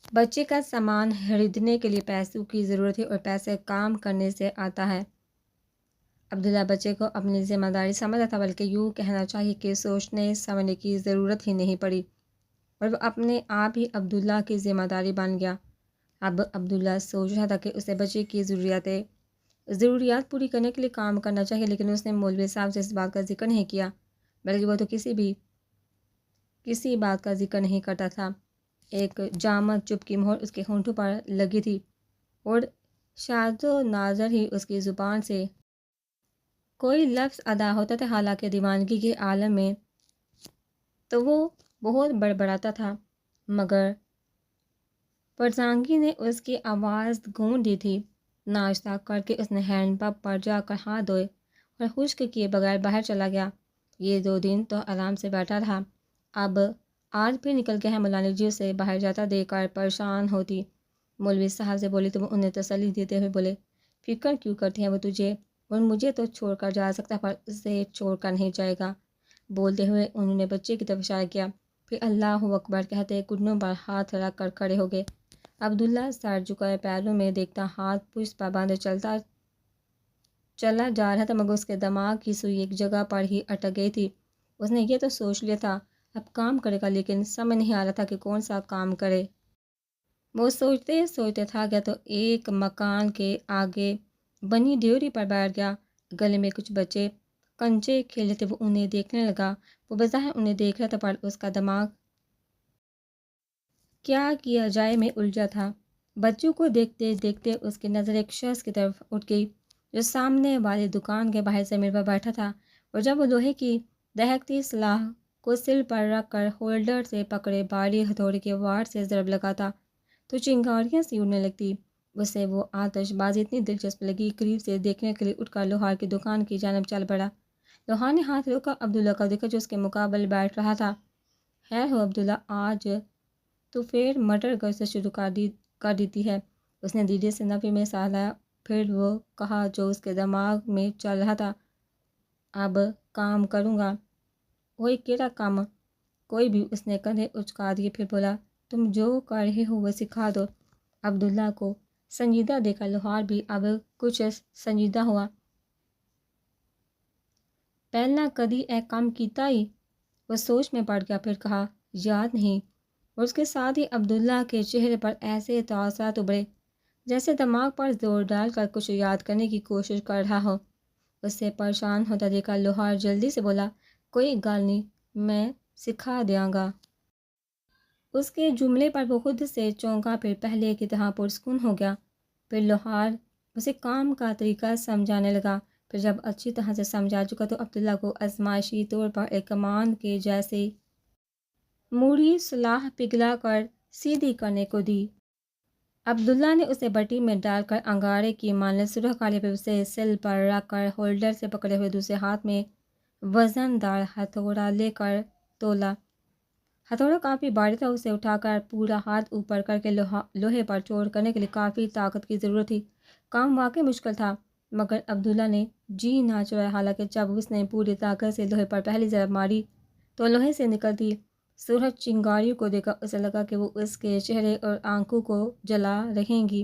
بچے کا سامان خریدنے کے لیے پیسوں کی ضرورت ہے اور پیسے کام کرنے سے آتا ہے۔ عبداللہ بچے کو اپنی ذمہ داری سمجھتا تھا، بلکہ یوں کہنا چاہیے کہ سوچنے سمجھنے کی ضرورت ہی نہیں پڑی اور وہ اپنے آپ ہی عبداللہ کی ذمہ داری بن گیا۔ اب عبداللہ سوچ رہا تھا کہ اسے بچے کی ضروریات پوری کرنے کے لیے کام کرنا چاہیے، لیکن اس نے مولوی صاحب سے اس بات کا ذکر نہیں کیا، بلکہ وہ تو کسی بات کا ذکر نہیں کرتا تھا۔ ایک جامد چپ کی مہر اس کے ہونٹوں پر لگی تھی اور شاذ و نادر ہی اس کی زبان سے کوئی لفظ ادا ہوتا تھا، حالانکہ دیوانگی کے عالم میں تو وہ بہت بڑبڑاتا تھا، مگر پرزانگی نے اس کی آواز گونج دی تھی۔ ناشتہ کر کے اس نے ہینڈ پمپ پر جا کر ہاتھ دھوئے اور خشک کیے بغیر باہر چلا گیا۔ یہ 2 دن تو آرام سے بیٹھا رہا، اب آج پھر نکل گیا ہے۔ مولانا جی اسے باہر جاتا دیکھ کر پریشان ہوتی۔ مولوی صاحب سے بولی تو وہ انہیں تسلی دیتے ہوئے بولے، فکر کیوں کرتی ہیں، وہ تجھے اور مجھے تو چھوڑ کر جا سکتا پر اسے چھوڑ کر نہیں جائے گا۔ بولتے ہوئے انہوں نے بچے کی طرف اشارہ کیا، پھر اللہ اکبر کہتے گھٹنوں پر ہاتھ رکھ کر کھڑے ہو گئے۔ عبداللہ سر جھکائے پیروں میں دیکھتا ہاتھ پشت پر باندھے چلا جا رہا تھا، مگر اس کے دماغ کی سوئی ایک جگہ پر ہی اٹک گئی تھی۔ اس نے یہ تو سوچ لیا تھا اب کام کرے گا، لیکن سمجھ نہیں آ رہا تھا کہ کون سا کام کرے۔ وہ سوچتے سوچتے تھا گیا تو ایک مکان کے آگے بنی ڈیوری پر بیٹھ گیا۔ گلے میں کچھ بچے کنچے کھیل تھے، وہ انہیں دیکھنے لگا۔ وہ بظاہر انہیں دیکھ رہا تھا پر اس کا دماغ کیا کیا جائے میں الجھا تھا۔ بچوں کو دیکھتے دیکھتے اس کی نظر ایک شخص کی طرف اٹھ گئی جو سامنے والی دکان کے باہر زمین پر بیٹھا تھا، اور جب وہ لوہے کی دہکتی سلاخ کو سل پر رکھ کر ہولڈر سے پکڑے باری ہتھوڑے کے وار سے ضرب لگاتا تو چنگاریاں سی اڑنے لگتی۔ اسے وہ آتش بازی اتنی دلچسپ لگی، قریب سے دیکھنے کے لیے اٹھ کر لوہار کی دکان کی جانب چل پڑا۔ لوہار نے ہاتھ روکا، عبداللہ کو دیکھا جو اس کے مقابل بیٹھ رہا تھا۔ خیر ہو عبداللہ، آج تو پھر مٹر گشت شروع کر دیتی ہے۔ اس نے دھیرے سے نفی میں سانس لایا، پھر وہ کہا جو اس کے دماغ میں چل رہا تھا، اب کام کروں گا۔ وہی کیڑا کام؟ کوئی بھی۔ اس نے کندھے اچکا دیے، پھر بولا، تم جو کر رہے ہو وہ سکھا دو۔ عبداللہ کو سنجیدہ دیکھا لوہار بھی اب کچھ سنجیدہ ہوا۔ پہلا کدی اے کام کیتا ہی؟ وہ سوچ میں پڑ گیا، پھر کہا، یاد نہیں، اور اس کے ساتھ ہی عبداللہ کے چہرے پر ایسے تاثرات ابھرے جیسے دماغ پر زور ڈال کر کچھ یاد کرنے کی کوشش کر رہا ہو۔ اس سے پریشان ہوتا دیکھا لوہار جلدی سے بولا، کوئی گل نہیں، میں سکھا دیاں گا۔ اس کے جملے پر وہ خود سے چونکا، پھر پہلے کی طرح پرسکون ہو گیا۔ پھر لوہار اسے کام کا طریقہ سمجھانے لگا۔ پھر جب اچھی طرح سے سمجھا چکا تو عبداللہ کو آزمائشی طور پر ایک کمان کے جیسے موڑی سلاخ پگھلا کر سیدھی کرنے کو دی۔ عبداللہ نے اسے بٹی میں ڈال کر انگارے کی مانند سرخ کر لیا، پھر اسے سل پر رکھ کر ہولڈر سے پکڑے ہوئے دوسرے ہاتھ میں وزن دار ہتھوڑا لے کر تولا۔ ہتھوڑا کافی بھاری تھا، اسے اٹھا کر پورا ہاتھ اوپر کر کے لوہے پر چوٹ کرنے کے لیے کافی طاقت کی ضرورت تھی۔ کام واقعی مشکل تھا، مگر عبداللہ نے جی نہ چڑھایا۔ حالانکہ جب اس نے پوری طاقت سے لوہے پر پہلی ضرب ماری تو لوہے سے نکلتی سرخ چنگاریوں کو دیکھا اسے لگا کہ وہ اس کے چہرے اور آنکھوں کو جلا رہیں گی،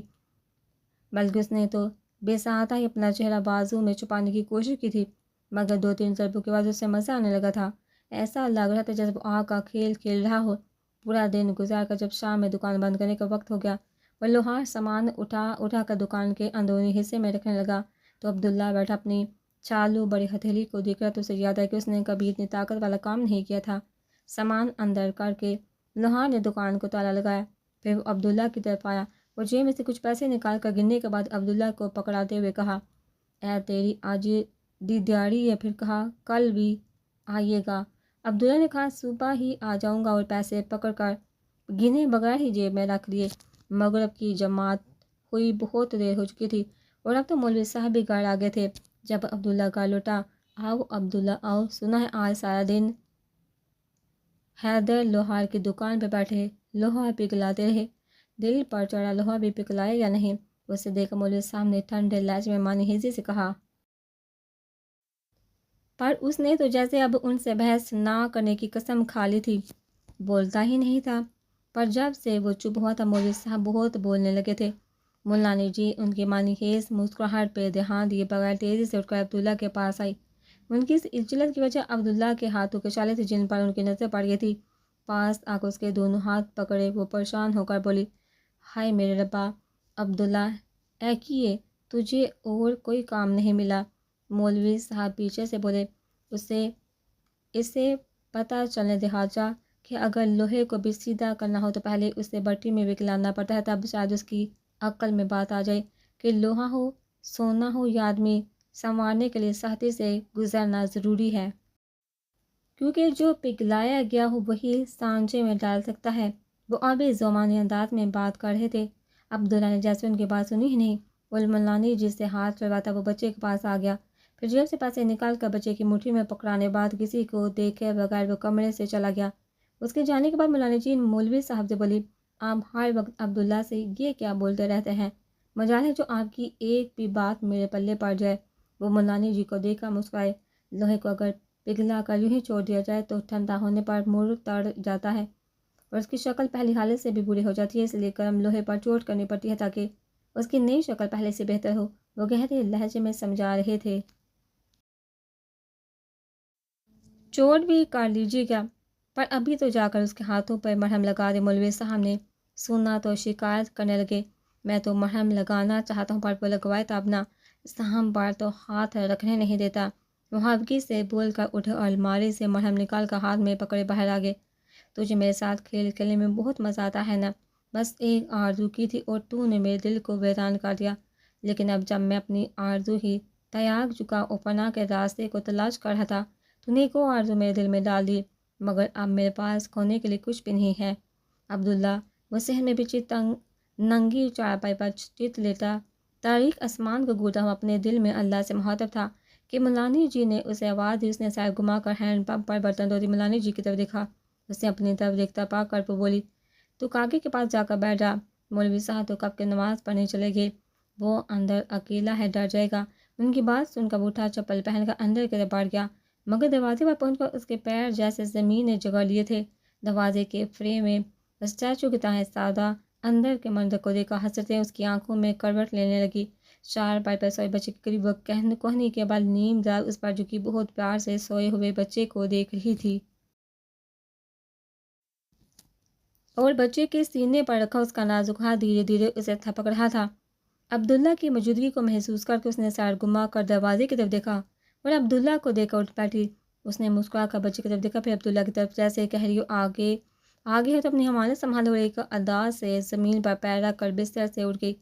بلکہ اس نے تو بے ساہتا ہی اپنا چہرہ بازو میں چھپانے کی کوشش کی تھی، مگر 2-3 ضربوں کے بعد اسے مزہ آنے لگا تھا۔ ایسا لگ رہا تھا جیسے وہ آگ کا کھیل کھیل رہا ہو۔ پورا دن گزار کر جب شام میں دکان بند کرنے کا وقت ہو گیا، وہ لوہار سامان اٹھا کر دکان کے اندرونی حصے میں رکھنے لگا تو عبداللہ بیٹھا اپنی چالو بڑی ہتھیلی کو دیکھ رہا تو اسے یاد آیا کہ اس نے کبھی اتنی طاقت والا کام نہیں کیا تھا۔ سامان اندر کر کے لوہار نے دکان کو تالا لگایا، پھر وہ عبداللہ کی طرف آیا اور جیب میں سے کچھ پیسے نکال کر گننے کے بعد عبداللہ کو پکڑاتے ہوئے کہا، اے تیری آج دی دیہڑی ہے، پھر کہا کل بھی آئیے گا۔ عبداللہ نے کہا صبح ہی آ جاؤں گا، اور پیسے پکڑ کر گنے بغیر ہی جیب میں رکھ لیے۔ مغرب کی جماعت ہوئی بہت دیر ہو چکی تھی اور اب تو مولوی صاحب بھی گھر آ گئے تھے۔ جب عبداللہ گھر لوٹا، آؤ عبداللہ آؤ، سنا ہے آج سارا دن حیدر لوہار کی دکان پہ بیٹھے لوہا پگھلاتے رہے، دل پر چڑھا لوہا بھی پگھلایا یا نہیں؟ اسے دیکھ مولوی صاحب نے ٹھنڈے لہجے میں معنی خیزی سے کہا، پر اس نے تو جیسے اب ان سے بحث نہ کرنے کی قسم کھا لی تھی، بولتا ہی نہیں تھا۔ پر جب سے وہ چپ ہوا تھا مولوی صاحب بہت بولنے لگے تھے۔ مولانا جی ان کی معنی خیز مسکراہٹ پہ دھیان دیے بغیر تیزی سے اٹھ کر عبداللہ کے پاس آئی۔ ان کی اس عجلت کی وجہ عبداللہ کے ہاتھوں کے چھالے تھے جن پر ان کی نظر پڑ گئی تھی۔ پاس آ کر اس کے دونوں ہاتھ پکڑے وہ پریشان ہو کر بولی، ہائے میرے ربا، عبداللہ اے کیے تجھے اور کوئی کام نہیں ملا؟ مولوی صاحب پیچھے سے بولے، اسے پتہ چلنے دے خواجہ کہ اگر لوہے کو بھی سیدھا کرنا ہو تو پہلے اسے بٹی میں وکلانا پڑتا ہے، تب شاید اس کی عقل میں بات آ جائے کہ لوہا ہو سونا ہو یا آدمی سنوارنے کے لیے سختی سے گزرنا ضروری ہے، کیونکہ جو پگھلایا گیا ہو وہی سانچے میں ڈال سکتا ہے۔ وہ ابھی زمانی انداز میں بات کر رہے تھے۔ عبداللہ نے جیسے ان کی بات سنی ہی نہیں، وہ مولانا جس سے ہاتھ چلواتا وہ بچے کے پاس آ گیا، پھر جیب سے پیسے نکال کر بچے کی مٹھی میں پکڑانے بعد کسی کو دیکھے بغیر وہ کمرے سے چلا گیا۔ اس کے جانے کے بعد مولانا جی مولوی صاحب سے بولی، آپ ہر وقت عبداللہ سے یہ کیا بولتے رہتے ہیں؟ مجال ہے جو آپ کی ایک بھی بات میرے پلے پڑ جائے۔ وہ مولانا جی کو دیکھ کر مسکرائے۔ لوہے کو اگر پگھلا کر یوں ہی چھوڑ دیا جائے تو ٹھنڈا ہونے پر مڑ جاتا ہے اور اس کی شکل پہلی حالت سے بھی بری ہو جاتی ہے، اس لیے گرم لوہے پر چوٹ کرنی پڑتی ہے تاکہ اس کی نئی شکل پہلے سے بہتر ہو۔ وہ گہرے لہجے میں سمجھا رہے تھے۔ چوٹ بھی کر لیجیے گا، پر ابھی تو جا کر اس کے ہاتھوں پر مرہم لگا دے۔ مولوی صاحب نے سنا تو شکایت کرنے لگے، میں تو مرہم لگانا چاہتا ہوں پر وہ لگوائے تب نہ، سہم پر تو ہاتھ رکھنے نہیں دیتا۔ وہ ہلکی سے بول کر اٹھے اور الماری سے مرہم نکال کر ہاتھ میں پکڑے باہر آ گئے۔ تجھے میرے ساتھ کھیل کھیلنے میں بہت مزہ آتا ہے نا؟ بس ایک آرزو کی تھی اور تو نے میرے دل کو ویران کر دیا، لیکن اب جب میں اپنی آرزو ہی تیاگ چکا اور پناہ کے راستے کو تلاش کر رہا تھا تو نے ایک اور آرزو میرے دل میں ڈال دی، مگر اب میرے پاس کھونے کے لیے کچھ بھی نہیں ہے۔ عبداللہ وہ صحن میں بچھی ننگی چارپائی پر چت لیتا تاریک آسمان کو گھورتا ہوا اپنے دل میں اللہ سے مخاطب تھا کہ مولانا جی نے اسے آواز دی۔ اس نے سر گھما کر ہینڈ پمپ پر برتن دھوتی مولانا جی کی طرف دیکھا۔ اس نے اپنی طرف دیکھتا پا کر وہ بولی، تو کاکے کے پاس جا کر بیٹھ جا۔ مولوی صاحب تو کب کے نماز پڑھنے چلے گئے، وہ اندر اکیلا ہے، ڈر جائے گا۔ ان کی بات سن کر وہ اٹھا، چپل پہن کر اندر کی طرف بڑھ گیا، مگر دروازے پر پہنچ کر اس کے پیر جیسے زمین نے جگہ لیے تھے۔ دروازے کے فریم میں اسٹیچو کی طرح سادہ اندر کے منظر کو دیکھ کر حسرتیں اس کی آنکھوں میں کروٹ لینے لگی۔ چارپائی پر سوئے بچے کے قریب وہ کوہنی کے بال نیم رات اس پر جھکی بہت پیار سے سوئے ہوئے بچے کو دیکھ رہی تھی، اور بچے کے سینے پر رکھا اس کا نازک ہاتھ دھیرے دھیرے اسے تھپک رہا تھا۔ عبداللہ کی موجودگی کو محسوس کر کے اس نے سر گھما کر دروازے کی طرف دیکھا اور عبداللہ کو دیکھ کر اٹھ بیٹھی۔ اس نے مسکرا کر بچے کی طرف دیکھا، پھر عبداللہ کی طرف، جیسے کہہ رہی ہو آگے ہے تو اپنی حمالت سنبھالو، اور ایک ادا سے زمین پر پیر رکھ کر بستر سے اٹھ گئی،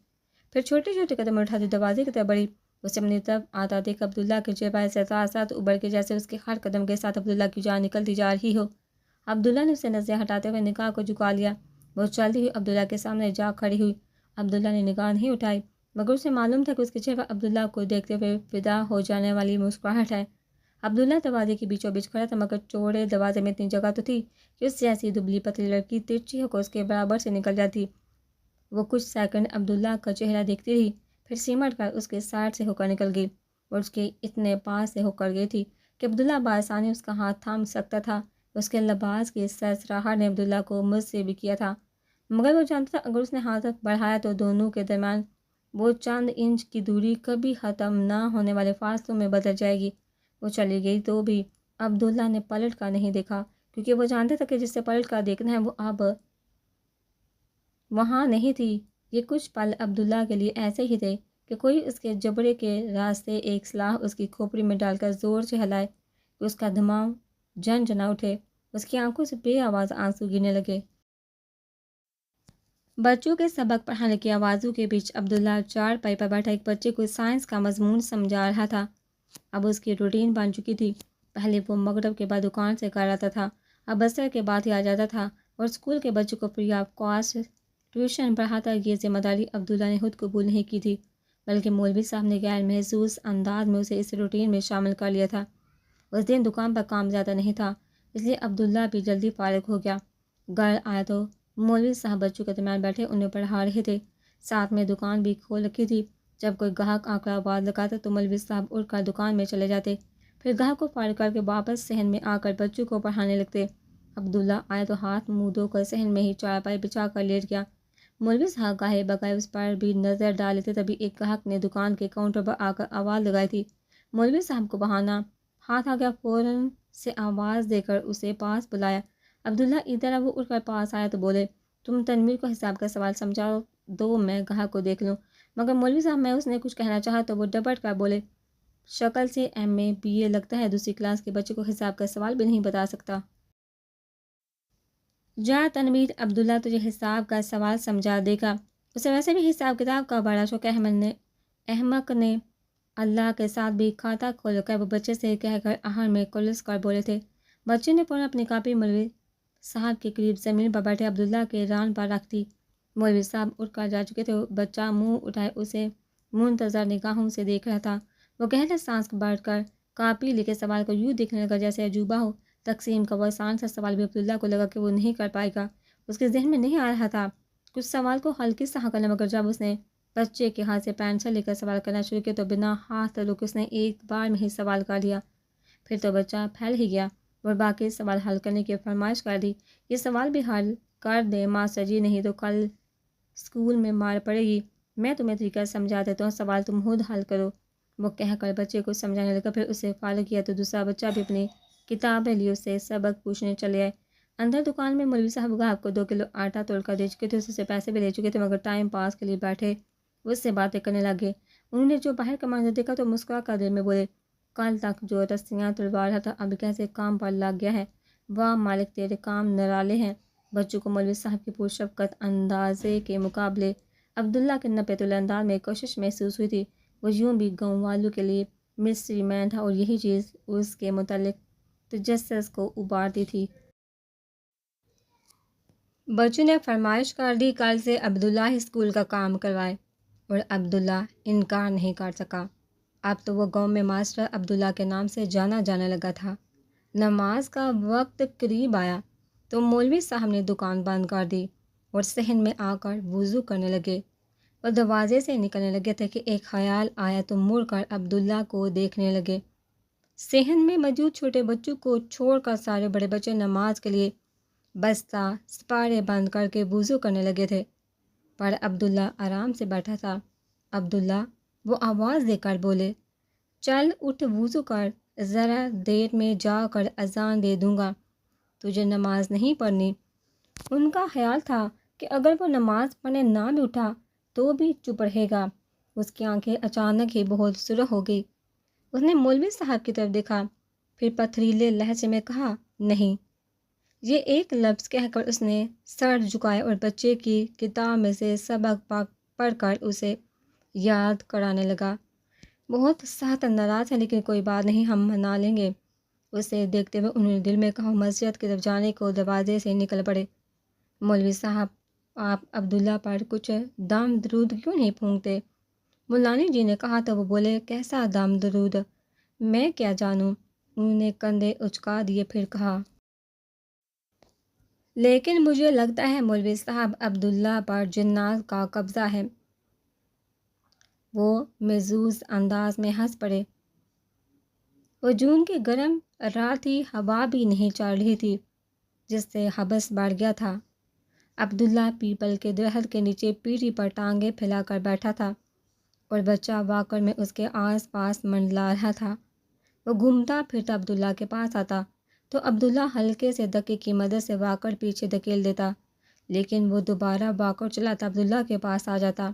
پھر چھوٹے چھوٹے قدم اٹھاتی دروازے کی طرف بڑھی۔ اسے اپنی طرف آتا دیکھ عبداللہ کے چہرے سے ساتھ ابھر کے جیسے اس کے ہر قدم کے ساتھ عبداللہ کی جان نکلتی جا رہی ہو۔ عبداللہ نے اسے نظریں ہٹاتے ہوئے نگاہ کو جھکا لیا۔ وہ چلتی ہوئی عبداللہ کے سامنے جا کھڑی ہوئی۔ عبداللہ نے نگاہ نہیں اٹھائی، مگر اسے معلوم تھا کہ اس کے چہرے پر عبداللہ کو دیکھتے ہوئے فدا ہو جانے والی مسکراہٹ ہے۔ عبداللہ دروازے کے بیچوں بیچ کھڑا تھا، مگر چوڑے دروازے میں اتنی جگہ تو تھی کہ اس جیسی دبلی پتلی لڑکی ترچھی ہو کر اس کے برابر سے نکل جاتی۔ وہ کچھ سیکنڈ عبداللہ کا چہرہ دیکھتی رہی، پھر سمٹ کر اس کے سائڈ سے ہو کر نکل گئی اور اس کے اتنے پاس سے ہو کر گئی تھی کہ عبداللہ بآسانی اس کا ہاتھ تھام سکتا تھا۔ اس کے لباس کی سرسراہٹ نے عبداللہ کو مجھ سے بھی کیا تھا، مگر وہ جانتا تھا اگر اس نے ہاتھ بڑھایا تو دونوں کے درمیان وہ چند انچ کی دوری کبھی ختم نہ ہونے والے فاصلوں میں بدل جائے گی۔ وہ چلی گئی تو بھی عبداللہ نے پلٹ کر نہیں دیکھا، کیونکہ وہ جانتا تھا کہ جس سے پلٹ کر دیکھنا ہے وہ اب وہاں نہیں تھی۔ یہ کچھ پل عبداللہ کے لیے ایسے ہی تھے کہ کوئی اس کے جبڑے کے راستے ایک سلاح اس کی کھوپڑی میں ڈال کر زور سے ہلائے کہ اس کا دماغ جھنجھنا اٹھے۔ اس کی آنکھوں سے بے آواز آنسو گرنے لگے۔ بچوں کے سبق پڑھانے کی آوازوں کے بیچ عبداللہ چارپائی پر بیٹھا ایک بچے کو سائنس کا مضمون سمجھا رہا تھا۔ اب اس کی روٹین بن چکی تھی۔ پہلے وہ مغرب کے بعد دکان سے گھر آتا تھا، اب عصر کے بعد ہی آ جاتا تھا اور اسکول کے بچوں کو فری آف کاسٹ ٹیوشن پڑھاتا۔ یہ ذمہ داری عبداللہ نے خود قبول نہیں کی تھی، بلکہ مولوی صاحب نے غیر محسوس انداز میں اسے اس روٹین میں شامل کر لیا تھا۔ اس دن دکان پر کام زیادہ نہیں تھا، اس لیے عبداللہ بھی جلدی فارغ ہو گیا۔ گھر آیا تو مولوی صاحب بچوں کے درمیان بیٹھے انہیں پڑھا رہے تھے، ساتھ میں دکان بھی کھول رکھی تھی۔ جب کوئی گاہک آ کر آواز لگاتا تو مولوی صاحب اٹھ کر دکان میں چلے جاتے، پھر گاہک کو فارغ کر کے واپس صحن میں آ کر بچوں کو پڑھانے لگتے۔ عبداللہ آیا تو ہاتھ منہ دھو کر صحن میں ہی چارپائی بچھا کر لیٹ گیا۔ مولوی صاحب گاہے بگائے اس پر بھی نظر ڈالے تھے، تبھی ایک گاہک نے دکان کے کاؤنٹر پر آ کر آواز لگائی تھی۔ مولوی صاحب کو بہانا ہاتھ آ گیا، فوراً سے آواز دے کر اسے پاس بلایا۔ عبداللہ ادھر آیا، وہ اٹھ کر پاس آیا تو بولے، تم تنویر کو حساب کا سوال سمجھا دو، میں گاہک کو دیکھ لوں۔ مگر مولوی صاحب میں اس نے کچھ کہنا چاہا تو وہ ڈپٹ کر بولے، شکل سے MA BA لگتا ہے، دوسری کلاس کے بچے کو حساب کا سوال بھی نہیں بتا سکتا۔ جا تنویر، عبداللہ تجھے حساب کا سوال سمجھا دے گا۔ اسے ویسے بھی حساب کتاب کا بڑا شوق ہے۔ احمق نے اللہ کے ساتھ بھی کھاتا کھول کر وہ بچے سے کہہ کر آہن میں کلس کر بولے تھے۔ بچے نے فوراً اپنی کاپی مولوی صاحب کے قریب زمین پر بیٹھے عبداللہ کے ران پر رکھ دی۔ مولوی صاحب اٹھ کر جا چکے تھے۔ بچہ منہ اٹھائے اسے منتظر نگاہوں سے دیکھ رہا تھا۔ وہ گہرے سانس بھر کر کاپی لے کے سوال کو یوں دیکھنے لگا جیسے عجوبہ ہو۔ تقسیم کا وہ آسان سا سوال بھی عبداللہ کو لگا کہ وہ نہیں کر پائے گا۔ اس کے ذہن میں نہیں آ رہا تھا کچھ سوال کو حل کس طرح کرنا، مگر جب اس نے بچے کے ہاتھ سے پینسل لے کر سوال کرنا شروع کیا تو بنا ہاتھ رکے اس نے ایک بار میں ہی سوال کر لیا۔ پھر تو بچہ پھیل ہی گیا اور باقی سوال حل کرنے کی فرمائش کر دی۔ یہ سوال بھی حل کر دے ماسٹر جی، نہیں تو کل اسکول میں مار پڑے گی۔ میں تمہیں طریقہ سمجھا دیتا ہوں، سوال تم خود حل کرو۔ وہ کہہ کر بچے کو سمجھانے لگا۔ پھر اسے فارغ کیا تو دوسرا بچہ بھی اپنی کتابیں لیے اس سے سبق پوچھنے چلے آئے۔ اندر دکان میں مولوی صاحب گاہک کو 2 کلو آٹا توڑ کر دے چکے تھے، اس سے پیسے بھی لے چکے تھے، مگر ٹائم پاس کے لیے بیٹھے اس سے باتیں کرنے لگے۔ انہوں نے جو باہر کا منظر دیکھا تو مسکرا کر دل میں بولے، کل تک جو رسیاں تلوا رہا تھا اب کیسے کام پر لگ گیا ہے، واہ مالک تیرے کام نرالے ہیں۔ بچوں کو مولوی صاحب کی پرشفقت اندازے کے مقابلے عبداللہ کے نپے تلے انداز میں کوشش محسوس ہوئی تھی۔ وہ یوں بھی گاؤں والوں کے لیے مسٹری مین تھا اور یہی چیز اس کے متعلق تجسس کو ابھارتی تھی۔ بچوں نے فرمائش کر دی کل سے عبداللہ ہی اسکول کا کام کروائے، اور عبداللہ انکار نہیں کر سکا۔ اب تو وہ گاؤں میں ماسٹر عبداللہ کے نام سے جانا جانے لگا تھا۔ نماز کا وقت قریب آیا تو مولوی صاحب نے دکان بند کر دی اور صحن میں آ کر وضو کرنے لگے۔ وہ دروازے سے نکلنے لگے تھے کہ ایک خیال آیا تو مڑ کر عبداللہ کو دیکھنے لگے۔ صحن میں موجود چھوٹے بچوں کو چھوڑ کر سارے بڑے بچے نماز کے لیے بستہ سپارے بند کر کے وضو کرنے لگے تھے، پر عبداللہ آرام سے بیٹھا تھا۔ عبداللہ، وہ آواز دے کر بولے، چل اٹھ وضو کر، ذرا دیر میں جا کر اذان دے دوں گا، تجھے نماز نہیں پڑھنی؟ ان کا خیال تھا کہ اگر وہ نماز پڑھنے نہ بھی اٹھا تو بھی چپ رہے گا۔ اس کی آنکھیں اچانک ہی بہت سرخ ہو گئی۔ اس نے مولوی صاحب کی طرف دیکھا، پھر پتھریلے لہجے میں کہا، نہیں۔ یہ ایک لفظ کہہ کر اس نے سر جھکایا اور بچے کی کتاب میں سے سبق پڑھ کر اسے یاد کرانے لگا۔ بہت سخت ناراض ہے، لیکن کوئی بات نہیں، ہم منا لیں گے۔ اسے دیکھتے ہوئے انہوں نے دل میں کہا، مسجد کی طرف جانے کو دروازے سے نکل پڑے۔ مولوی صاحب، آپ عبداللہ پر کچھ دم درود کیوں نہیں پھونکتے؟ مولانی جی نے کہا تو وہ بولے، کیسا دم درود؟ میں کیا جانوں؟ انہوں نے کندھے اچکا دیے، پھر کہا، لیکن مجھے لگتا ہے مولوی صاحب عبداللہ پر جنات کا قبضہ ہے۔ وہ محظوظ انداز میں ہنس پڑے۔ وہ جون کی گرم رات تھی، ہوا بھی نہیں چل رہی تھی، جس سے حبس بڑھ گیا تھا۔ عبداللہ پیپل کے درخت کے نیچے پیٹھی پر ٹانگیں پھیلا کر بیٹھا تھا اور بچہ واکر میں اس کے آس پاس منڈلا رہا تھا۔ وہ گھومتا پھرتا عبداللہ کے پاس آتا تو عبداللہ ہلکے سے دھکے کی مدد سے واکر پیچھے دھکیل دیتا، لیکن وہ دوبارہ واکر چلاتا عبداللہ کے پاس آ جاتا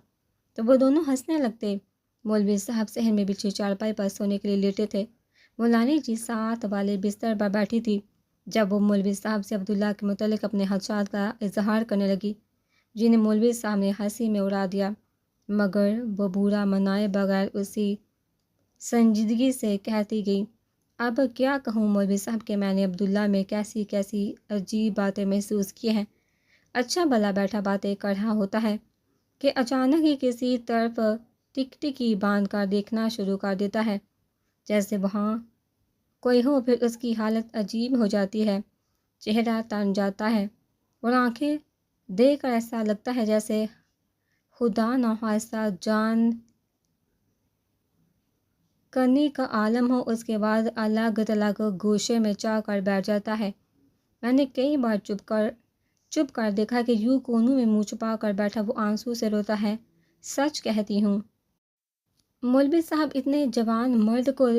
تو وہ دونوں ہنسنے لگتے۔ مولوی صاحب صحن میں بچھی چارپائی پر سونے کے لیے لیٹے تھے۔ مولانی جی ساتھ والے بستر پر بیٹھی تھی۔ جب وہ مولوی صاحب سے عبداللہ کے متعلق اپنے خدشات کا اظہار کرنے لگی، جنہیں مولوی صاحب نے ہنسی میں اڑا دیا، مگر وہ برا منائے بغیر اسی سنجیدگی سے کہتی گئی، اب کیا کہوں مولوی صاحب کہ میں نے عبداللہ میں کیسی کیسی عجیب باتیں محسوس کی ہیں۔ اچھا بھلا بیٹھا باتیں کر رہا ہوتا ہے کہ اچانک ہی کسی طرف ٹکٹکی باندھ کر دیکھنا شروع کر دیتا ہے، جیسے وہاں کوئی ہو، پھر اس کی حالت عجیب ہو جاتی ہے، چہرہ تن جاتا ہے اور آنکھیں دیکھ کر ایسا لگتا ہے جیسے خدا نخواستہ جان کنی کا عالم ہو۔ اس کے بعد الگ تھلگ گوشے میں جا کر بیٹھ جاتا ہے۔ میں نے کئی بار چپ کر دیکھا کہ یوں کونوں میں منہ چھپا کر بیٹھا وہ آنسو سے روتا ہے۔ سچ کہتی ہوں، مولوی صاحب اتنے جوان مرد کو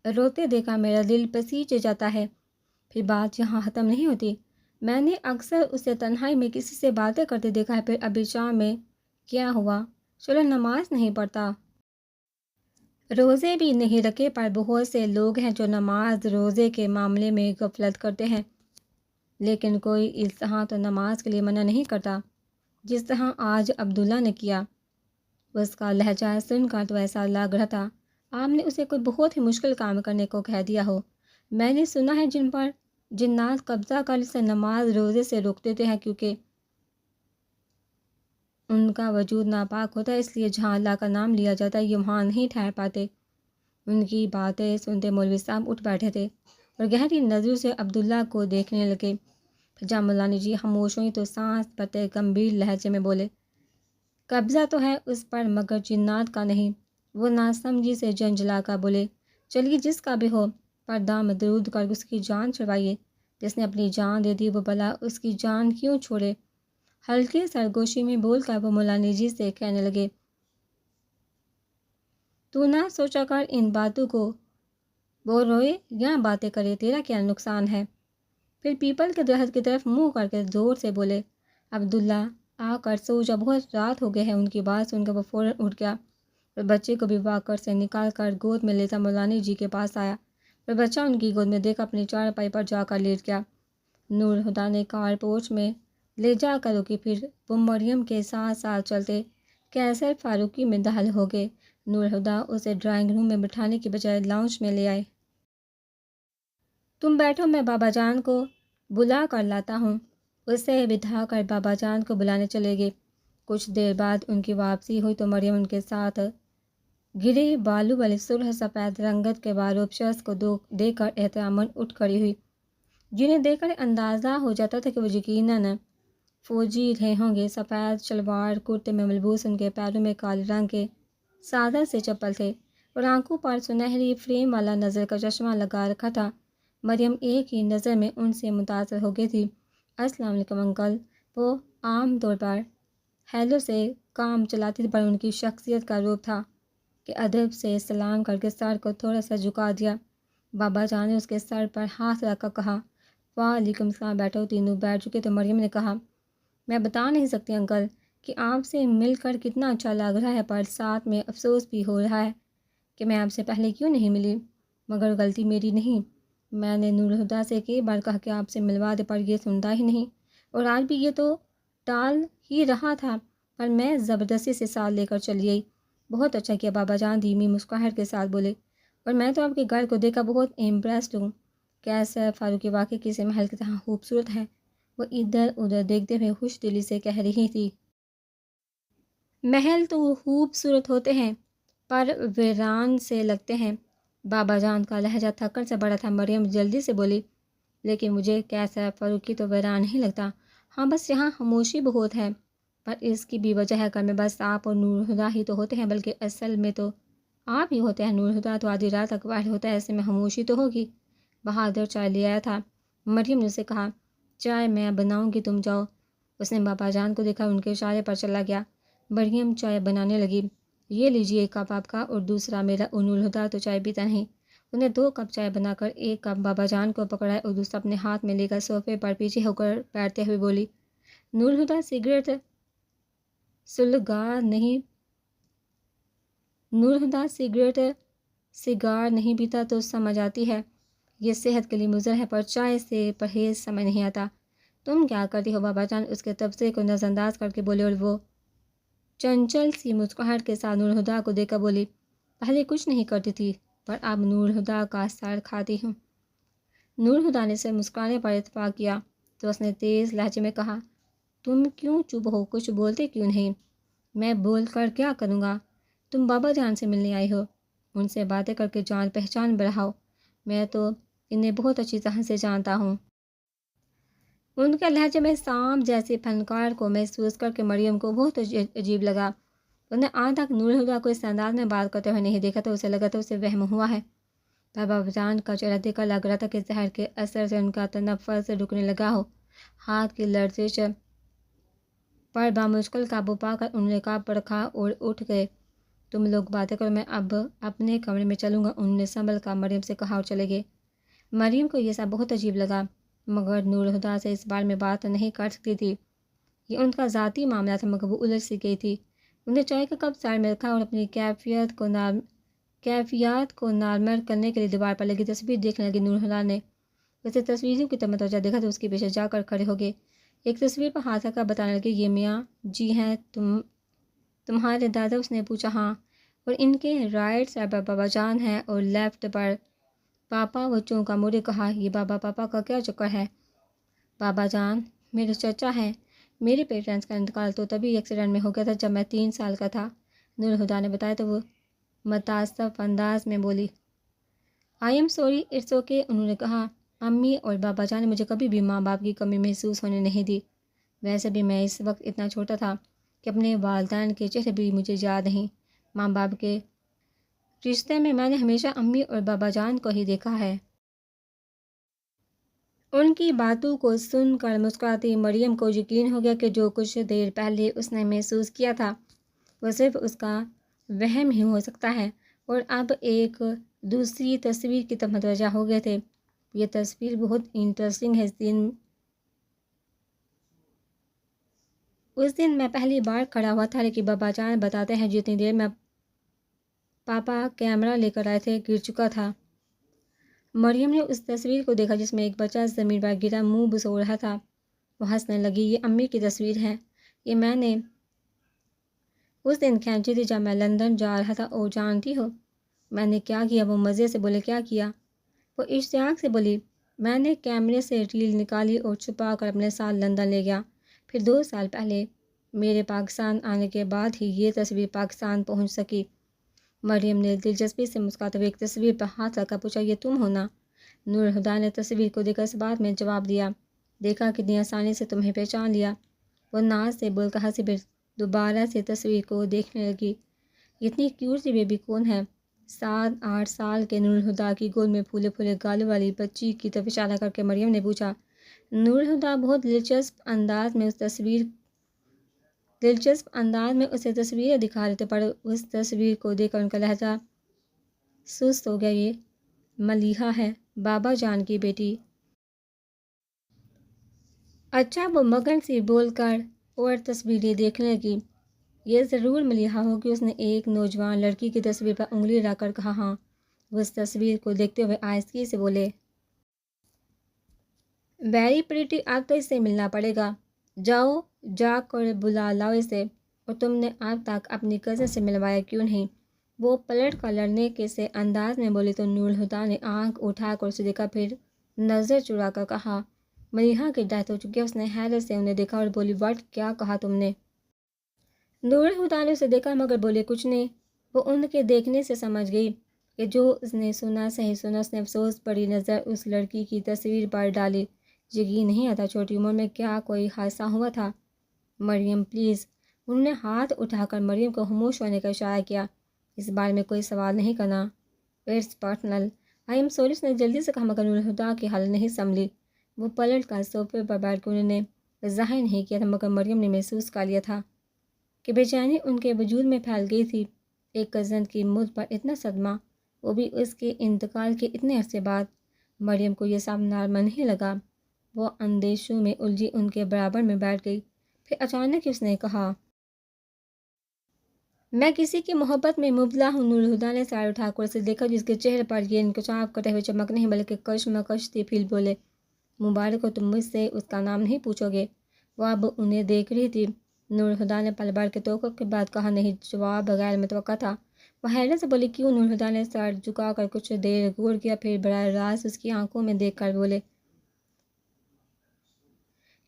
روتے دیکھا میرا دل پسیج جاتا ہے۔ پھر بات یہاں ختم نہیں ہوتی۔ میں نے اکثر اسے تنہائی میں کسی سے باتیں کرتے دیکھا ہے۔ پھر ابھی شام میں کیا ہوا؟ چلو نماز نہیں پڑھتا، روزے بھی نہیں رکھے، پر بہت سے لوگ ہیں جو نماز روزے کے معاملے میں غفلت کرتے ہیں، لیکن کوئی اس طرح تو نماز کے لیے منع نہیں کرتا جس طرح آج عبداللہ نے کیا۔ اس کا لہجہ سن کر تو ایسا لگ رہا تھا آپ نے اسے کوئی بہت ہی مشکل کام کرنے کو کہہ دیا ہو۔ میں نے سنا ہے جن پر جنات قبضہ کر سے نماز روزے سے روک دیتے ہیں، کیونکہ ان کا وجود ناپاک ہوتا ہے، اس لیے جہاں اللہ کا نام لیا جاتا ہے یہ وہاں نہیں ٹھہر پاتے۔ ان کی باتیں سنتے مولوی صاحب اٹھ بیٹھے تھے اور گہری نظروں سے عبداللہ کو دیکھنے لگے۔ پھر جب مولانا جی خاموش ہوئی تو سانس بھرتے گمبھیر لہجے میں بولے، قبضہ تو ہے اس پر مگر جنات کا نہیں۔ وہ ناسمجھی سے جنجلا کر بولے، چلیے جس کا بھی ہو، پر دام درود کر اس کی جان چھڑوائیے۔ جس نے اپنی جان دے دی وہ بھلا اس کی جان کیوں چھوڑے؟ ہلکی سرگوشی میں بول کر وہ مولانا جی سے کہنے لگے، تو نہ سوچا کر ان باتوں کو، وہ روئے یا باتیں کرے تیرا کیا نقصان ہے؟ پھر پیپل کے درخت کی طرف منہ کر کے زور سے بولے، عبداللہ آ کر سو جا، بہت رات ہو گئے ہیں۔ ان کی بات سن کر وہ فوراً اٹھ گیا اور بچے کو بھی واکر سے نکال کر گود میں لیتا مولانا جی کے پاس آیا اور بچہ ان کی گود میں دیکھ اپنی چارپائی پر جا کر لیٹ گیا۔ نور ہدا نے کار پوچھ میں لے جا کر روکی، پھر وہ مریم کے ساتھ ساتھ چلتے کیسر فاروقی میں داخل ہو گئے۔ نور ہدا اسے ڈرائنگ روم میں بٹھانے کی بجائے لاؤنج میں لے آئے۔ تم بیٹھو، میں بابا جان کو بلا کر لاتا ہوں۔ اسے بٹھا کر بابا جان کو بلانے چلے گئے۔ کچھ دیر بعد ان کی واپسی ہوئی تو مریم ان کے ساتھ گرے بالوں والے سرخ سفید رنگت کے باروب شخص کو دیکھ کر احتراماً اٹھ کھڑی ہوئی، جنہیں دیکھ کر اندازہ ہو جاتا تھا کہ وہ یقیناً فوجی رہے ہوں گے۔ سفید شلوار کرتے میں ملبوس ان کے پیروں میں کالے رنگ کے سادہ سے چپل تھے اور آنکھوں پر سنہری فریم والا نظر کا چشمہ لگا رکھا تھا۔ مریم ایک ہی نظر میں ان سے متاثر ہو گئی تھی۔ السلام علیکم انکل، وہ عام طور پر ہیلو سے کام چلاتی تھی، پر ان کی شخصیت کا روپ تھا کہ ادب سے سلام کر کے سر کو تھوڑا سا جھکا دیا۔ بابا جان نے اس کے سر پر ہاتھ رکھ کر کہا، وعلیکم السلام، بیٹھو۔ تینوں بیٹھ چکے تو مریم نے کہا، میں بتا نہیں سکتی انکل کہ آپ سے مل کر کتنا اچھا لگ رہا ہے، پر ساتھ میں افسوس بھی ہو رہا ہے کہ میں آپ سے پہلے کیوں نہیں ملی، مگر غلطی میری نہیں۔ میں نے نور ہدا سے کئی بار کہا کہ آپ سے ملوا دے، پر یہ سنتا ہی نہیں، اور آج بھی یہ تو ٹال ہی رہا تھا، پر میں زبردستی سے ساتھ لے کر چلی گئی۔ بہت اچھا کیا، بابا جان دھیمی مسکراہٹ کے ساتھ بولے، اور میں تو آپ کے گھر کو دیکھا بہت امپریسڈ ہوں۔ کیسر فاروقی واقعی کسی محل کی طرح خوبصورت ہے، وہ ادھر ادھر دیکھتے ہوئے خوش دلی سے کہہ رہی تھی۔ محل تو خوبصورت ہوتے ہیں پر ویران سے لگتے ہیں۔ بابا جان کا لہجہ تھکن سے بڑا تھا۔ مریم جلدی سے بولی، لیکن مجھے کیسر فاروقی تو ویران نہیں لگتا، ہاں بس یہاں خاموشی بہت ہے، پر اس کی بھی وجہ ہے، گھر میں بس آپ اور نور ہدا ہی تو ہوتے ہیں، بلکہ اصل میں تو آپ ہی ہوتے ہیں۔ نور ہدا تو آدھی رات تک باہر ہوتا ہے، ایسے میں خاموشی تو ہوگی۔ بہادر چائے لے آیا تھا۔ مریم نے اسے کہا، چائے میں بناؤں گی، تم جاؤ۔ اس نے بابا جان کو دیکھا، ان کے اشارے پر چلا گیا۔ مریم چائے بنانے لگی، یہ لیجیے ایک کپ آپ کا اور دوسرا میرا۔ اور نور ہدا تو چائے پیتا نہیں، انہیں 2 کپ چائے بنا کر ایک کپ بابا جان کو پکڑائے اور دوسرا اپنے ہاتھ میں لے کر صوفے پر پیچھے ہو کر بیٹھتے ہوئے بولی، نور ہدا سگریٹ سگار نہیں پیتا تو سمجھ آتی ہے یہ صحت کے لیے مضر ہے، پر چائے سے پرہیز سمجھ نہیں آتا۔ تم کیا کرتی ہو؟ بابا جان اس کے تبصرے کو نظر انداز کر کے بولے، اور وہ چنچل سی مسکراہٹ کے ساتھ نور ہدا کو دیکھ کر بولی، پہلے کچھ نہیں کرتی تھی، پر اب نور ہدا کا سر کھاتی ہوں۔ نور ہدا نے سے مسکرانے پر اتفاق کیا تو اس نے تیز لہجے میں کہا، تم کیوں چپ ہو، کچھ بولتے کیوں نہیں؟ میں بول کر کیا کروں گا؟ تم بابا جان سے ملنے آئی ہو، ان سے باتیں کر کے جان پہچان بڑھاؤ۔ میں تو انہیں بہت اچھی طرح سے جانتا ہوں۔ ان کے لہجے میں سانپ جیسے پھنکار کو محسوس کر کے مریم کو بہت عجیب لگا۔ انہیں آج تک نور ہدا کو اس انداز میں بات کرتے ہوئے نہیں دیکھا، تو اسے لگا تھا اسے وہم ہوا ہے۔ بابا جان کا چہرہ دیکھا لگ رہا تھا کہ زہر کے اثر سے ان کا تنفس رکنے لگا ہو۔ ہاتھ کی لرزش پر بامشکل قابو پا کر انہوں نے کہا پرکھا اور اٹھ گئے۔ تم لوگ باتیں کرو، میں اب اپنے کمرے میں چلوں گا، انہوں نے سنبھل کر مریم سے کہا اور چلے گئے۔ مریم کو یہ سب بہت عجیب لگا، مگر نور الہدیٰ سے اس بارے میں بات نہیں کر سکتی تھی۔ یہ ان کا ذاتی معاملہ تھا، مگر وہ الجھ سی گئی تھی۔ انہیں چائے کا کپ سائڈ میں رکھا اور اپنی کیفیات کو نارمل کرنے کے لیے دیوار پر لگی تصویر دیکھنے لگی۔ نور الہدیٰ نے اسے تصویروں کی طرف متوجہ دیکھا تو اس کے پیچھے جا کر کھڑے ہو گئے۔ ایک تصویر پر ہاتھ رکھ کر بتانے لگے، یہ میاں جی ہیں تمہارے دادا؟ اس نے پوچھا۔ ہاں، اور ان کے رائٹ سائڈ پر بابا جان ہیں اور لیفٹ پر پاپا۔ وہ چونکا مڑے کہا، یہ بابا پاپا کا کیا چکر ہے؟ بابا جان میرے چچا ہیں، میرے پیرنٹس کا انتقال تو تبھی ایکسیڈنٹ میں ہو گیا تھا جب میں 3 سال کا تھا، نور الہدیٰ نے بتایا تو وہ متاسف انداز میں بولی۔ I am sorry, it's okay, انہوں نے کہا۔ امی اور بابا جان نے مجھے کبھی بھی ماں باپ کی کمی محسوس ہونے نہیں دی۔ ویسے بھی میں اس وقت اتنا چھوٹا تھا کہ اپنے والدین کے چہرے بھی مجھے یاد نہیں۔ ماں باپ کے رشتے میں میں نے ہمیشہ امی اور بابا جان کو ہی دیکھا ہے۔ ان کی باتوں کو سن کر مسکراتی مریم کو یقین ہو گیا کہ جو کچھ دیر پہلے اس نے محسوس کیا تھا وہ صرف اس کا وہم ہی ہو سکتا ہے، اور اب ایک دوسری تصویر کی طرف متوجہ ہو گئے تھے۔ یہ تصویر بہت انٹرسٹنگ ہے۔ اس دن میں پہلی بار کھڑا ہوا تھا، لیکن بابا جان بتاتے ہیں جتنی دیر میں پاپا کیمرہ لے کر آئے تھے گر چکا تھا۔ مریم نے اس تصویر کو دیکھا جس میں ایک بچہ زمین پر گرا منہ بسو رہا تھا۔ وہ ہنسنے لگی۔ یہ امی کی تصویر ہے، یہ میں نے اس دن کھینچی تھی جب میں لندن جا رہا تھا، اور جانتی ہو میں نے کیا کیا؟ وہ مزے سے بولے، کیا کیا؟ وہ اشتیاق سے بولی، میں نے کیمرے سے ریل نکالی اور چھپا کر اپنے ساتھ لندن لے گیا۔ پھر 2 سال پہلے میرے پاکستان آنے کے بعد ہی یہ تصویر پاکستان پہنچ سکی۔ مریم نے دلچسپی سے مسکراتے ہوئے ایک تصویر پر ہاتھ رکھ کر پوچھا، یہ تم ہو نا؟ نور الہدیٰ نے تصویر کو دیکھ کر اس بات میں جواب دیا، دیکھا کتنی آسانی سے تمہیں پہچان لیا۔ وہ ناز سے بول کر ہنسی، پھر دوبارہ سے تصویر کو دیکھنے لگی۔ اتنی کیوٹ سی بیبی کون ہے؟ 7-8 سال کے نور الہدیٰ کی گود میں پھولے پھولے گالوں والی بچی کی طرف اشارہ کر کے مریم نے پوچھا۔ نور الہدیٰ بہت دلچسپ انداز میں اسے تصویریں دکھا رہے تھے، پر اس تصویر کو دیکھ کر ان کا لہجہ سست ہو گیا۔ یہ ملیحہ ہے، بابا جان کی بیٹی؟ اچھا، وہ مگن سی بول کر اور تصویریں دیکھنے لگی۔ یہ ضرور ملیحہ ہوگی، اس نے ایک نوجوان لڑکی کی تصویر پر انگلی رکھ کر کہا۔ ہاں، وہ اس تصویر کو دیکھتے ہوئے آہستگی سے بولے، ویری پریٹی، اب تو اس سے ملنا پڑے گا، جاؤ جا کر بلا لاؤ اسے، اور تم نے اب تک اپنی کزن سے ملوایا کیوں نہیں؟ وہ پلٹ کر لڑنے کے سے انداز میں بولی تو نور الہدیٰ نے آنکھ اٹھا کر اسے دیکھا، پھر نظر چرا کر کہا، ملیحہ کی ڈیتھ ہو چکی ہے۔ اس نے حیرت سے انہیں دیکھا اور بولی، واٹ، کیا کہا تم نے؟ نور الہدیٰ نے اسے دیکھا مگر بولے کچھ نہیں۔ وہ ان کے دیکھنے سے سمجھ گئی کہ جو اس نے سنا صحیح سنا۔ اس نے افسوس بڑی نظر اس لڑکی کی تصویر پر ڈالی۔ یقین نہیں آتا چھوٹی عمر میں کیا کوئی حادثہ ہوا تھا۔ مریم پلیز، انہوں نے ہاتھ اٹھا کر مریم کو خاموش ہونے کا اشارہ کیا، اس بارے میں کوئی سوال نہیں کرنا، it's personal. I am sorry, اس نے جلدی سے کہا، مگر نور الہدیٰ کی حالت نہیں سنبھلی۔ وہ پلٹ کر صوفے پر بیٹھ کے، انہوں نے ظاہر نہیں کیا تھا مگر مریم نے محسوس کر لیا تھا کہ بے چینی ان کے وجود میں پھیل گئی تھی۔ ایک کزن کی موت پر اتنا صدمہ، وہ بھی اس کے انتقال کے اتنے عرصے بعد۔ مریم کو یہ سب نارمل نہیں لگا۔ وہ اندیشوں میں الجھی ان کے برابر میں بیٹھ گئی۔ پھر اچانک اس نے کہا، میں کسی کی محبت میں مبتلا ہوں۔ نور الہدیٰ نے سر اٹھا کر اسے دیکھا جس کے چہرے پر یہ انکشاف کرتے ہوئے چمک نہیں بلکہ کشمکش تھی۔ پھر بولے، مبارک ہو، تم مجھ سے اس کا نام نہیں پوچھو گے؟ وہ اب انہیں دیکھ رہی تھی۔ نور الہدیٰ نے پل بھر کے توقع کے بعد کہا، نہیں، جواب غیر متوقع تھا۔ وہ حیرت سے بولی، کیوں؟ نور الہدیٰ نے سر جھکا کر کچھ دیر غور کیا، پھر براہ راست اس کی آنکھوں میں دیکھ کر بولے،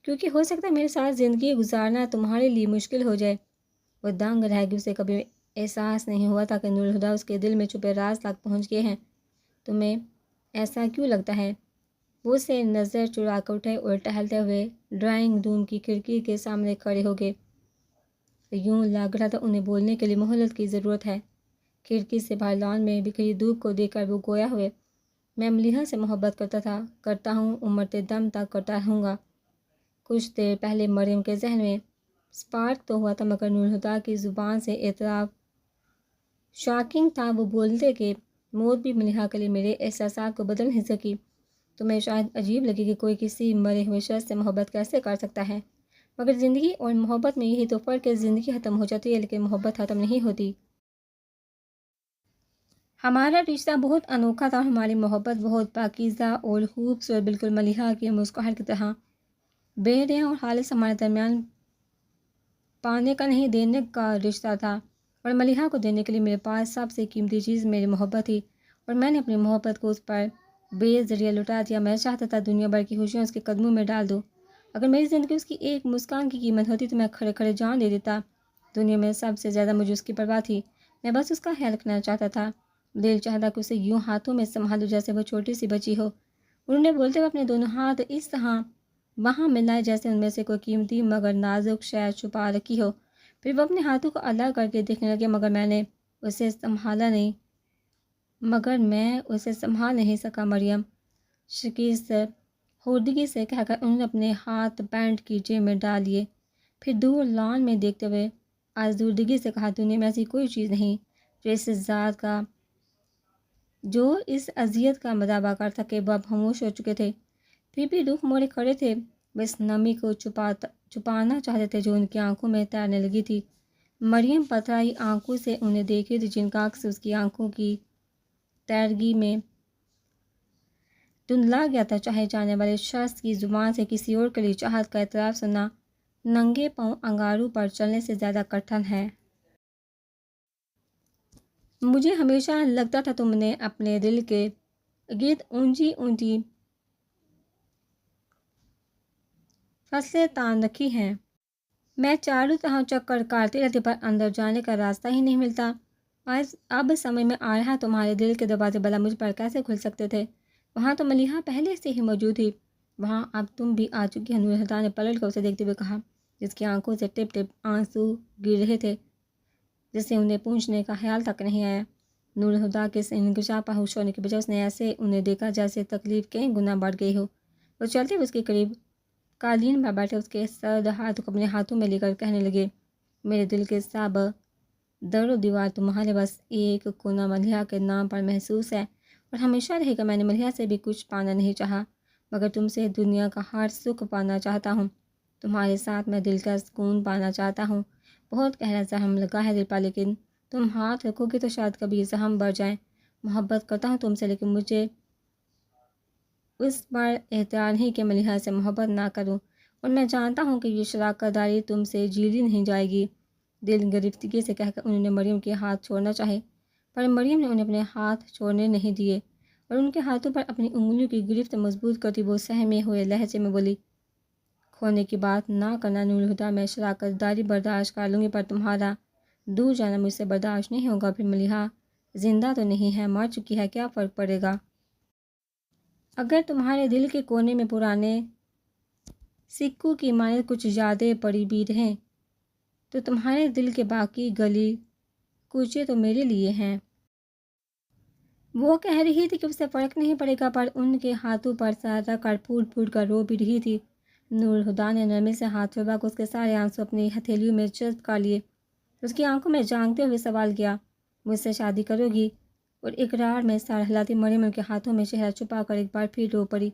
کیونکہ ہو سکتا ہے میرے ساتھ زندگی گزارنا تمہارے لیے مشکل ہو جائے۔ وہ دنگ رہ گئی، اسے کبھی احساس نہیں ہوا تھا کہ نور الہدیٰ اس کے دل میں چھپے راز تک پہنچ گئے ہیں۔ تمہیں ایسا کیوں لگتا ہے؟ وہ اسے نظر چرا کر اٹھے اور ٹہلتے ہوئے ڈرائنگ روم کی کھڑکی کے سامنے کھڑے ہو گئے۔ یوں لگ رہا تھا انہیں بولنے کے لیے مہلت کی ضرورت ہے۔ کھڑکی سے باہر لان میں بکھری دھوپ کو دیکھ کر وہ گویا ہوئے، میں ملیحہ سے محبت کرتا ہوں، مرتے دم تک کرتا رہوں گا۔ کچھ دیر پہلے مریم کے ذہن میں سپارک تو ہوا تھا، مگر نورہدیٰ کی زبان سے اعتراف شاکنگ تھا۔ وہ بولتے کہ موت بھی ملیحہ کے لیے میرے احساسات کو بدل نہیں سکی۔ تمہیں شاید عجیب لگے کہ کوئی کسی مرے ہوئے شخص سے محبت کیسے کر سکتا ہے، مگر زندگی اور محبت میں یہی تو فرق ہے۔ زندگی ختم ہو جاتی ہے لیکن محبت ختم نہیں ہوتی۔ ہمارا رشتہ بہت انوکھا تھا اور ہماری محبت بہت پاکیزہ اور خوبصورت، بالکل ملیحہ کی مسکراہٹ کی طرح بے ریا اور خالص۔ ہمارے درمیان پانے کا نہیں، دینے کا رشتہ تھا، اور ملیحہ کو دینے کے لیے میرے پاس سب سے قیمتی چیز میری محبت تھی، اور میں نے اپنی محبت کو اس پر بے ذریعہ لٹا دیا۔ میں چاہتا تھا دنیا بھر کی خوشیاں اس کے قدموں میں ڈال دوں۔ اگر میری زندگی اس کی ایک مسکان کی قیمت ہوتی تو میں کھڑے کھڑے جان دے دیتا۔ دنیا میں سب سے زیادہ مجھے اس کی پرواہ تھی۔ میں بس اس کا خیال رکھنا چاہتا تھا۔ دل چاہتا کہ اسے یوں ہاتھوں میں سنبھالوں جیسے وہ چھوٹی سی بچی ہو۔ انہوں نے بولتے ہوئے اپنے دونوں ہاتھ اس طرح وہاں ملائے جیسے ان میں سے کوئی قیمتی مگر نازک شے چھپا رکھی ہو۔ پھر وہ اپنے ہاتھوں کو الگ کر کے دیکھنے لگے، مگر میں اسے سنبھال نہیں سکا۔ مریم، شکست خوردگی سے کہہ کر انہوں نے اپنے ہاتھ پینٹ کی جیب میں ڈال لیے، پھر دور لان میں دیکھتے ہوئے آزردگی سے کہا، دنیا میں ایسی کوئی چیز نہیں جو اس ذات کا اس اذیت کا مداوع کر سکے۔ وہ اب خاموش ہو چکے تھے، پھر بھی رخ موڑے کھڑے تھے۔ وہ اس نمی کو چھپانا چاہتے تھے جو ان کی آنکھوں میں تیرنے لگی تھی۔ مریم پتھرائی آنکھوں سے انہیں دیکھ رہی تھی، جن کا عکس اس کی آنکھوں کی تیرگی میں دھندلا گیا تھا۔ چاہے جانے والے شخص کی زبان سے کسی اور کے لیے چاہت کا اعتراف سننا ننگے پاؤں انگاروں پر چلنے سے زیادہ کٹھن ہے۔ مجھے ہمیشہ لگتا تھا تم نے اپنے دل کے گرد اونچی اونچی فصلیں تان رکھی ہیں۔ میں چاروں طرف چکر کاٹتی رہتی پر اندر جانے کا راستہ ہی نہیں ملتا۔ اب سمجھ میں آ رہا تمہارے دل کے دروازے بھلا مجھ پر کیسے کھل سکتے تھے۔ وہاں تو ملیحہ پہلے سے ہی موجود تھی۔ وہاں اب تم بھی آ چکی ہے، نورہدیٰ نے پلٹ کر اسے دیکھتے ہوئے کہا، جس کی آنکھوں سے ٹپ ٹپ آنسو گر رہے تھے، جسے انہیں پوچھنے کا خیال تک نہیں آیا۔ نورہدیٰ کے اس انکشاف پر خوش ہونے کے بجائے اس نے ایسے انہیں دیکھا جیسے تکلیف کئی گنا بڑھ گئی ہو۔ وہ چلتے ہوئے اس کے قریب قالین پر بیٹھے اس کے سرد ہاتھ کو اپنے ہاتھوں میں لے کر کہنے لگے، میرے دل کے سب در و دیوار تمہارے بس ایک کونا ملیحہ کے نام پر محسوس ہے، اور ہمیشہ رہے گا۔ میں نے ملیحہ سے بھی کچھ پانا نہیں چاہا، مگر تم سے دنیا کا ہر سکھ پانا چاہتا ہوں۔ تمہارے ساتھ میں دل کا سکون پانا چاہتا ہوں۔ بہت گہرا زخم لگا ہے دل پر، لیکن تم ہاتھ رکھو گے تو شاید کبھی یہ زخم بڑھ جائے۔ محبت کرتا ہوں تم سے، لیکن مجھے اس پر اختیار نہیں کہ ملیحہ سے محبت نہ کروں، اور میں جانتا ہوں کہ یہ شراکت داری تم سے جیلی نہیں جائے گی۔ دل گرفتگی سے کہہ کر انہوں نے مریم کے ہاتھ چھوڑنا چاہے، پر مریم نے انہیں اپنے ہاتھ چھوڑنے نہیں دیے، اور ان کے ہاتھوں پر اپنی انگلیوں کی گرفت مضبوط کرتی وہ سہمے ہوئے لہجے میں بولی، کھونے کی بات نہ کرنا نورہدیٰ، میں شراکت داری برداشت کر لوں گی، پر تمہارا دور جانا مجھ سے برداشت نہیں ہوگا۔ پھر ملیحہ زندہ تو نہیں ہے، مر چکی ہے، کیا فرق پڑے گا؟ اگر تمہارے دل کے کونے میں پرانے سکوں کی مانند کچھ یادیں پڑی بھی رہیں تو تمہارے دل کے باقی گلی کوچے تو میرے لیے ہیں۔ وہ کہہ رہی تھی کہ اسے فرق نہیں پڑے گا، پر ان کے ہاتھوں پر سر رکھ کر پھوٹ پھوٹ کر رو بھی رہی تھی۔ نورہدیٰ نے نرمی سے ہاتھ چھڑوا کر اس کے سارے آنسو اپنی ہتھیلیوں میں جذب کر لیے، اس کی آنکھوں میں جھانکتے ہوئے سوال کیا، مجھ سے شادی کرو گی؟ اور اقرار میں سر ہلاتی مریم ان کے ہاتھوں میں چہرہ چھپا کر ایک بار پھر رو پڑی،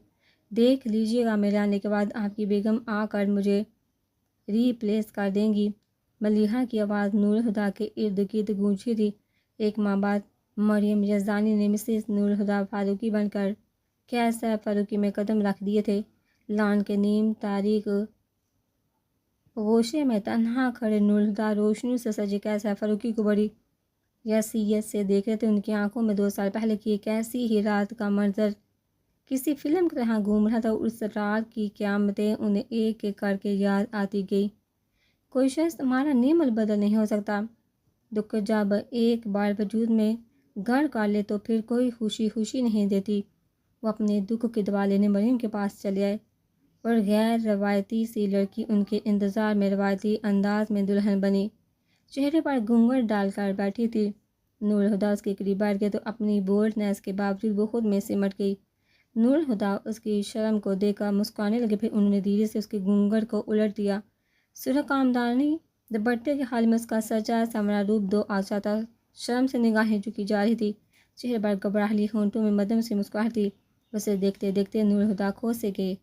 دیکھ لیجیے گا میرے آنے کے بعد آپ کی بیگم آ کر مجھے ریپلیس کر دیں گی۔ ملیحہ کی آواز نورہدیٰ کے ارد گرد گونجی تھی۔ ایک ماہ بعد مریم یزدانی نے مسز نورہدیٰ فاروقی بن کر کیسر فاروقی میں قدم رکھ دیے تھے۔ لان کے نیم تاریک گوشے میں تنہا کھڑے نورہدیٰ روشنیوں سے سجے کیسر فاروقی کو بڑی یسیت سے دیکھ رہے تھے۔ ان کی آنکھوں میں 2 سال پہلے کی ایک ایسی ہی رات کا منظر کسی فلم کی طرح گھوم رہا تھا، اور اس رات کی قیامتیں انہیں ایک ایک کر کے یاد آتی گئی۔ کوئی شخص تمہارا نیم البدل نہیں ہو سکتا۔ دکھ جب ایک بار وجود میں گھر کر لے تو پھر کوئی خوشی نہیں دیتی۔ وہ اپنے دکھ کی دوا لینے مریم کے پاس چلے آئے، اور غیر روایتی سی لڑکی ان کے انتظار میں روایتی انداز میں دلہن بنی چہرے پر گھونگھٹ ڈال کر بیٹھی تھی۔ نور الہدا اس کے قریب بیٹھ گئے تو اپنی بولڈنیس کے باوجود وہ خود میں سمٹ گئی۔ نور الہدا اس کی شرم کو دیکھ کر مسکرانے لگے، پھر انہوں نے دھیرے سے اس کے گھونگھٹ کو الٹ دیا۔ سرخ کامدانی دوپٹے کے حال میں اس کا سجا سنورا روپ دو آسا تھا، شرم سے نگاہیں جھکی جا رہی تھی، چہرے پر گھبراہلی، ہونٹوں میں مدھم سی مسکراہٹ تھی۔ اسے دیکھتے دیکھتے نور الہدا کھو سے گئے۔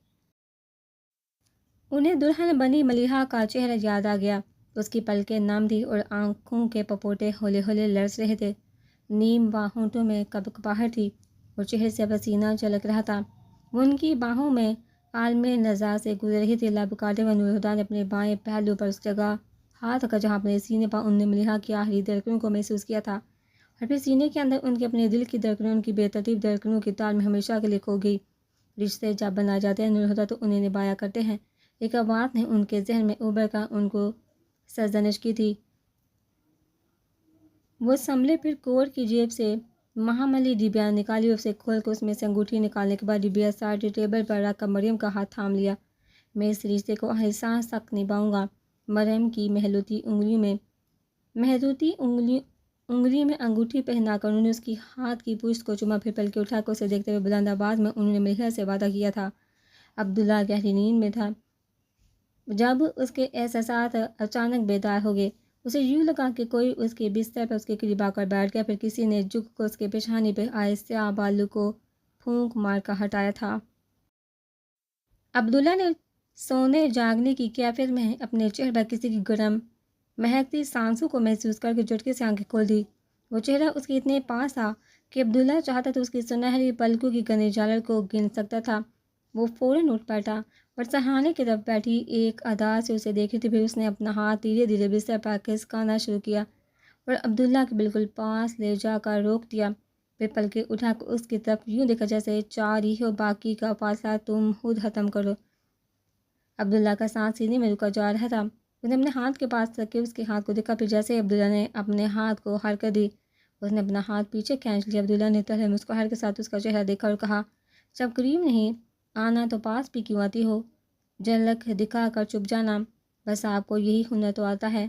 انہیں دلہن بنی ملیحہ کا چہرہ یاد آ گیا۔ اس کی پلکیں نم تھی اور آنکھوں کے پپوٹے ہولے ہولے لرز رہے تھے، نیم و ہونٹوں میں کپکپاہٹ تھی اور چہرے سے پسینہ جھلک رہا تھا۔ وہ ان کی باہوں میں عالم نظر سے گزر رہی تھی۔ لب کاٹے ہوئے نور الہدا نے اپنے بائیں پہلو پر اس جگہ ہاتھ رکھا جہاں اپنے سینے پر انہوں نے ملیحہ کی آخری دھڑکنوں کو محسوس کیا تھا، اور پھر سینے کے اندر ان کے اپنے دل کی دھڑکنیں ان کی بے ترتیب دھڑکنوں کی تال میں ہمیشہ کے لیے کھو گئی۔ رشتے جب بنا جاتے ہیں نور الہدا تو انہیں نبھایا کرتے ہیں۔ ایک بات نے ان کے ذہن میں ابھر کر ان کو سرزنش کی تھی۔ وہ سنبھلے، پھر کوٹ کی جیب سے مہاملی ڈبیا نکالی اور اسے کھول کر اس میں سے انگوٹھی نکالنے کے بعد ڈبیا سائڈ ٹیبل پر رکھ کر مریم کا ہاتھ تھام لیا۔ میں اس رشتے کو ہر سانس تک نبھاؤں گا۔ مریم کی محروتی انگلیوں میں انگوٹھی پہنا کر انہوں نے اس کی ہاتھ کی پشت کو چوما، پھر پلکیں اٹھا کر اسے دیکھتے ہوئے بلند آواز میں انہوں نے ملیحہ سے وعدہ کیا تھا۔ عبداللہ گہری نیند میں تھا جب اس کے احساسات اچانک بیدار ہو گئے۔ اسے یوں لگا کہ کوئی اس کے بستر پر اس کے قریب آ کر بیٹھ گیا، پھر کسی نے جھک کر اس کے پیشانی پہ آئے سیاہ بالوں کو پھونک مار کر ہٹایا تھا۔ عبداللہ نے سونے جاگنے کی کیفیت میں اپنے چہرے پر کسی کی گرم مہکتی سانسوں کو محسوس کر کے جھٹکے سے آنکھیں کھول دی۔ وہ چہرہ اس کے اتنے پاس تھا کہ عبداللہ چاہتا تو اس کی سنہری پلکوں کی گھنی جھالر کو گن سکتا تھا۔ وہ فوراً اٹھ بیٹھا اور سرہانے کی طرف بیٹھی ایک ادا سے اسے دیکھ رہی تھی، پھر اس نے اپنا ہاتھ دھیرے دھیرے بستر پر کھسکانا شروع کیا اور عبداللہ کے بالکل پاس لے جا کر روک دیا، پھر پلکیں اٹھا کر اس کی طرف یوں دیکھا جیسے چار ہی ہو، باقی کا فاصلہ تم خود ختم کرو۔ عبداللہ کا سانس سینے میں رکا جا رہا تھا۔ اس نے اپنے ہاتھ کے پاس رکھ کے اس کے ہاتھ کو دیکھا، پھر جیسے عبداللہ نے اپنے ہاتھ کو حرکت دی اس نے اپنا ہاتھ پیچھے کھینچ لیا۔ عبداللہ نے تلخ مسکراہٹ کے ساتھ اس کا چہرہ دیکھا اور کہا، جب قریب نہیں آنا تو پاس بھی کیوں آتی ہو؟ جھلک دکھا کر چپ جانا، بس آپ کو یہی ہنر تو آتا ہے،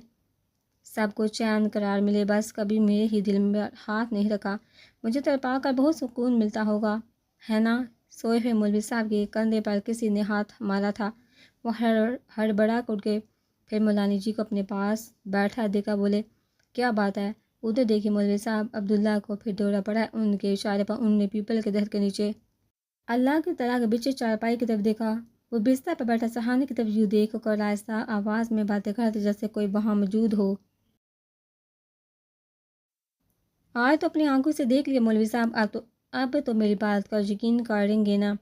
سب کو چین قرار ملے، بس کبھی میرے ہی دل میں ہاتھ نہیں رکھا، مجھے تڑپا کر بہت سکون ملتا ہوگا، ہے نا؟ سوئے ہوئے مولوی صاحب کے کندھے پر کسی نے ہاتھ مارا تھا، وہ ہڑبڑا کر اٹھ گئے، پھر مولانا جی کو اپنے پاس بیٹھا دیکھا بولے، کیا بات ہے؟ ادھر دیکھیے مولوی صاحب۔ عبداللہ کو پھر دورہ پڑا۔ ان کے اشارے پر انہوں نے پیپل کے درخت کے نیچے اللہ کی طرح کے بچے چارپائی کی طرف دیکھا۔ وہ بستر پر بیٹھا سرہانے کی طرف یوں دیکھ کر آہستہ آواز میں باتیں کر رہا تھا جیسے کوئی وہاں موجود ہو۔ آج تو اپنی آنکھوں سے دیکھ لیا مولوی صاحب، اب تو میری بات پر یقین کریں گے نا؟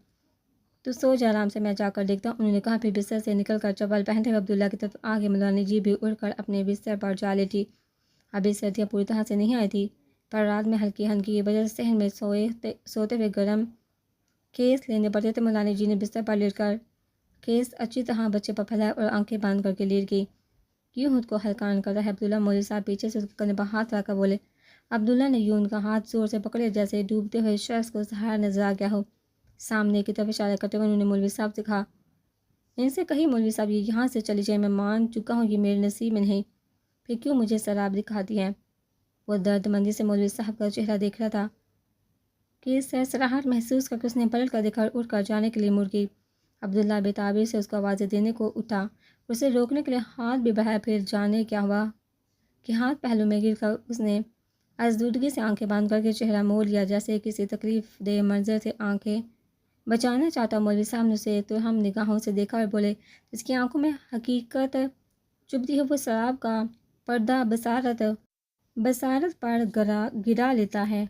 تو سو جا آرام سے، میں جا کر دیکھتا ہوں، انہوں نے کہا، پھر بستر سے نکل کر چپل پہنتے ہوئے عبداللہ کی طرف آگے۔ مولانا جی بھی اٹھ کر اپنے بستر پر جا لیٹی۔ ابھی سردیاں پوری طرح سے نہیں آئی تھی، پر رات میں ہلکی ہلکی کی وجہ سے صحن میں سوتے ہوئے گرم کیس لینے پڑتے تھے۔ مولانا جی نے بستر پر لیٹ کر کیس اچھی طرح بچے پر پھیلایا اور آنکھیں بند کر کے لیٹ گئی۔ کیوں خود کو ہلکان کر رہا ہے عبداللہ؟ مولوی صاحب پیچھے سے اس کے کندھے پر ہاتھ رکھ کر بولے۔ عبداللہ نے یوں ان کا ہاتھ زور سے پکڑے جیسے ڈوبتے ہوئے شخص کو سہارا نظر آ گیا ہو۔ سامنے کی طرف اشارہ کرتے ہوئے انہوں نے مولوی صاحب سے کہا، ان سے کہیں مولوی صاحب یہ یہاں سے چلی جائیں، میں مان چکا ہوں یہ میرے نصیب میں نہیں، پھر کیوں مجھے شراب دکھاتی ہیں؟ وہ درد مندی سے مولوی صاحب کا چہرہ دیکھ رہا تھا کہ سرسراہٹ محسوس کر کے اس نے پلٹ کر دیکھا اور اٹھ کر جانے کے لیے مڑ گئی۔ عبداللہ بے تعبیر سے اس کو آوازیں دینے کو اٹھا، اسے روکنے کے لیے ہاتھ بھی بڑھایا، پھر جانے کیا ہوا کہ ہاتھ پہلو میں گر کر اس نے ازدودگی سے آنکھیں بند کر کے چہرہ موڑ لیا جیسے کسی تکلیف دہ منظر سے آنکھیں بچانا چاہتا۔ مولوی صاحب نے اسے توہم نگاہوں سے دیکھا اور بولے، اس کی آنکھوں میں حقیقت چبھتی ہے، وہ شراب کا پردہ بصارت پر گرا لیتا ہے۔